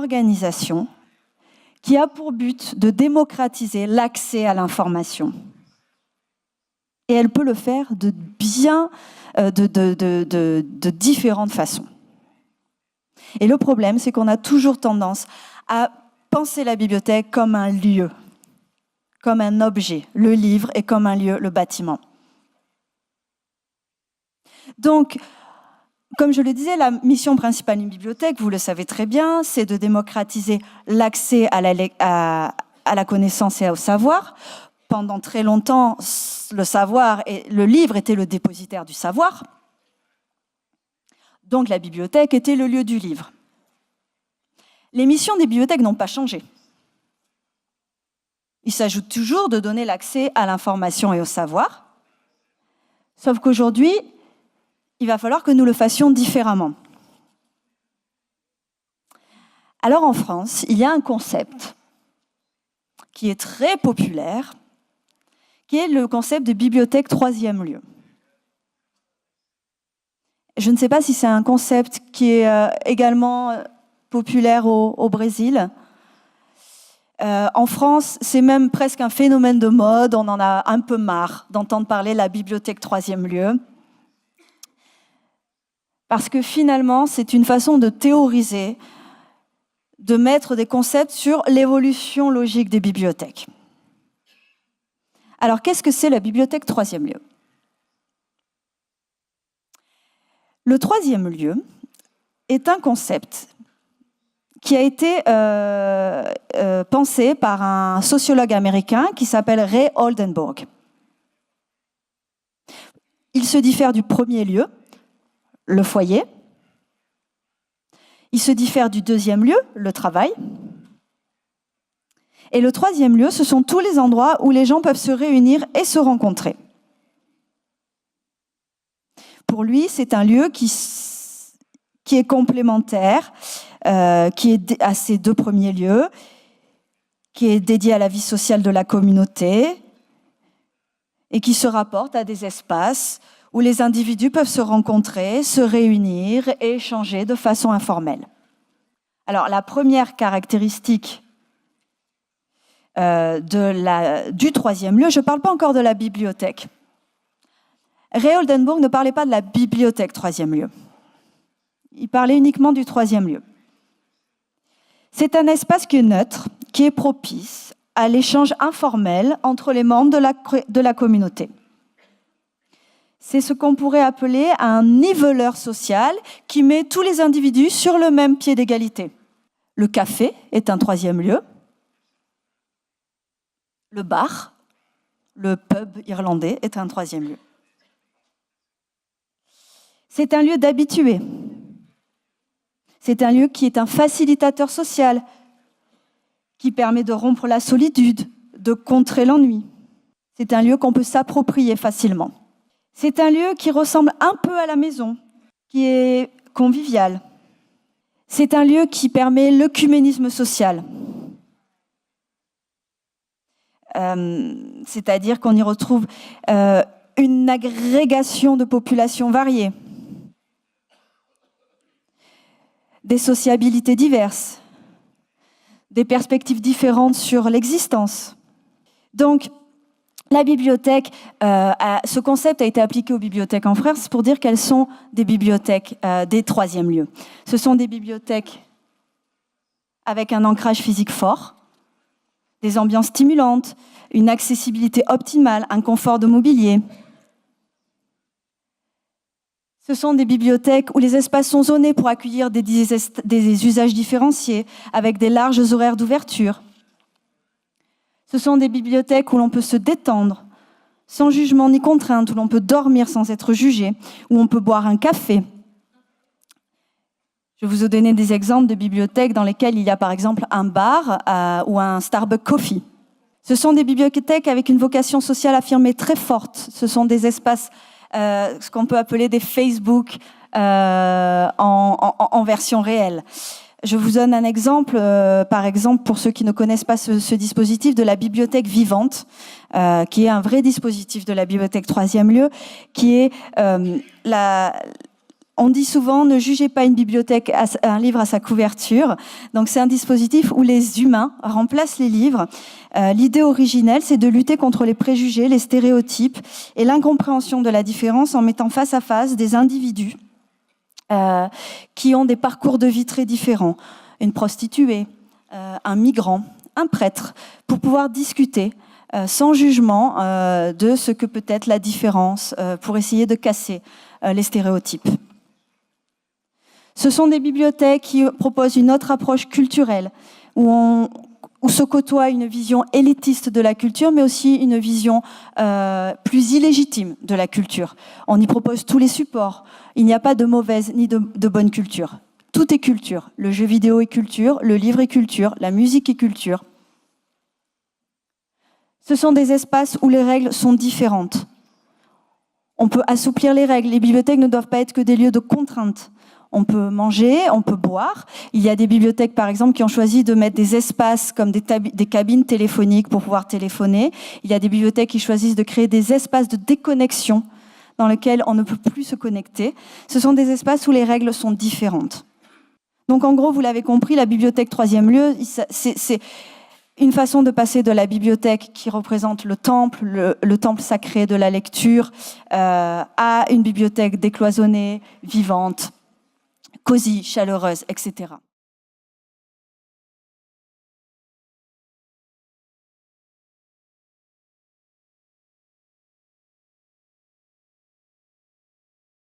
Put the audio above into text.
organisation qui a pour but de démocratiser l'accès à l'information. Et elle peut le faire de différentes façons. Et le problème, c'est qu'on a toujours tendance à penser la bibliothèque comme un lieu, comme un objet, le livre, et comme un lieu, le bâtiment. Donc, comme je le disais, la mission principale d'une bibliothèque, vous le savez très bien, c'est de démocratiser l'accès à la connaissance et au savoir. Pendant très longtemps, le savoir et le livre étaient le dépositaire du savoir. Donc la bibliothèque était le lieu du livre. Les missions des bibliothèques n'ont pas changé. Il s'agit toujours de donner l'accès à l'information et au savoir, sauf qu'aujourd'hui, il va falloir que nous le fassions différemment. Alors en France, il y a un concept qui est très populaire, qui est le concept de bibliothèque troisième lieu. Je ne sais pas si c'est un concept qui est également populaire au Brésil. En France, c'est même presque un phénomène de mode, on en a un peu marre d'entendre parler de la bibliothèque troisième lieu. Parce que finalement, c'est une façon de théoriser, de mettre des concepts sur l'évolution logique des bibliothèques. Alors, qu'est-ce que c'est la bibliothèque troisième lieu ? Le troisième lieu est un concept qui a été pensé par un sociologue américain qui s'appelle Ray Oldenburg. Il se diffère du premier lieu, le foyer. Il se diffère du deuxième lieu, le travail. Et le troisième lieu, ce sont tous les endroits où les gens peuvent se réunir et se rencontrer. Pour lui, c'est un lieu qui est complémentaire, qui est à ces deux premiers lieux, qui est dédié à la vie sociale de la communauté et qui se rapporte à des espaces où les individus peuvent se rencontrer, se réunir et échanger de façon informelle. Alors, la première caractéristique du troisième lieu, je ne parle pas encore de la bibliothèque. Ray Oldenburg ne parlait pas de la bibliothèque troisième lieu. Il parlait uniquement du troisième lieu. C'est un espace qui est neutre, qui est propice à l'échange informel entre les membres de la communauté. C'est ce qu'on pourrait appeler un niveleur social qui met tous les individus sur le même pied d'égalité. Le café est un troisième lieu. Le bar, le pub irlandais, est un troisième lieu. C'est un lieu d'habitués. C'est un lieu qui est un facilitateur social, qui permet de rompre la solitude, de contrer l'ennui. C'est un lieu qu'on peut s'approprier facilement. C'est un lieu qui ressemble un peu à la maison, qui est convivial. C'est un lieu qui permet l'œcuménisme social. C'est-à-dire qu'on y retrouve une agrégation de populations variées, des sociabilités diverses, des perspectives différentes sur l'existence. Donc, la bibliothèque, ce concept a été appliqué aux bibliothèques en France pour dire qu'elles sont des bibliothèques des troisièmes lieux. Ce sont des bibliothèques avec un ancrage physique fort, des ambiances stimulantes, une accessibilité optimale, un confort de mobilier. Ce sont des bibliothèques où les espaces sont zonés pour accueillir des usages différenciés, avec des larges horaires d'ouverture. Ce sont des bibliothèques où l'on peut se détendre, sans jugement ni contrainte, où l'on peut dormir sans être jugé, où on peut boire un café. Je vous ai donné des exemples de bibliothèques dans lesquelles il y a par exemple un bar ou un Starbucks Coffee. Ce sont des bibliothèques avec une vocation sociale affirmée très forte. Ce sont des espaces, ce qu'on peut appeler des Facebook en version réelle. Je vous donne un exemple, par exemple, pour ceux qui ne connaissent pas ce dispositif, de la bibliothèque vivante, qui est un vrai dispositif de la bibliothèque troisième lieu, qui est On dit souvent, ne jugez pas une bibliothèque, un livre à sa couverture. Donc c'est un dispositif où les humains remplacent les livres. L'idée originelle, c'est de lutter contre les préjugés, les stéréotypes et l'incompréhension de la différence en mettant face à face des individus qui ont des parcours de vie très différents. Une prostituée, un migrant, un prêtre, pour pouvoir discuter sans jugement de ce que peut être la différence, pour essayer de casser les stéréotypes. Ce sont des bibliothèques qui proposent une autre approche culturelle, où se côtoie une vision élitiste de la culture, mais aussi une vision plus illégitime de la culture. On y propose tous les supports. Il n'y a pas de mauvaise ni de bonne culture. Tout est culture. Le jeu vidéo est culture, le livre est culture, la musique est culture. Ce sont des espaces où les règles sont différentes. On peut assouplir les règles. Les bibliothèques ne doivent pas être que des lieux de contrainte. On peut manger, on peut boire. Il y a des bibliothèques, par exemple, qui ont choisi de mettre des espaces comme des cabines téléphoniques pour pouvoir téléphoner. Il y a des bibliothèques qui choisissent de créer des espaces de déconnexion dans lesquels on ne peut plus se connecter. Ce sont des espaces où les règles sont différentes. Donc, en gros, vous l'avez compris, la bibliothèque troisième lieu, c'est une façon de passer de la bibliothèque qui représente le temple sacré de la lecture, à une bibliothèque décloisonnée, vivante, cosy, chaleureuse, etc.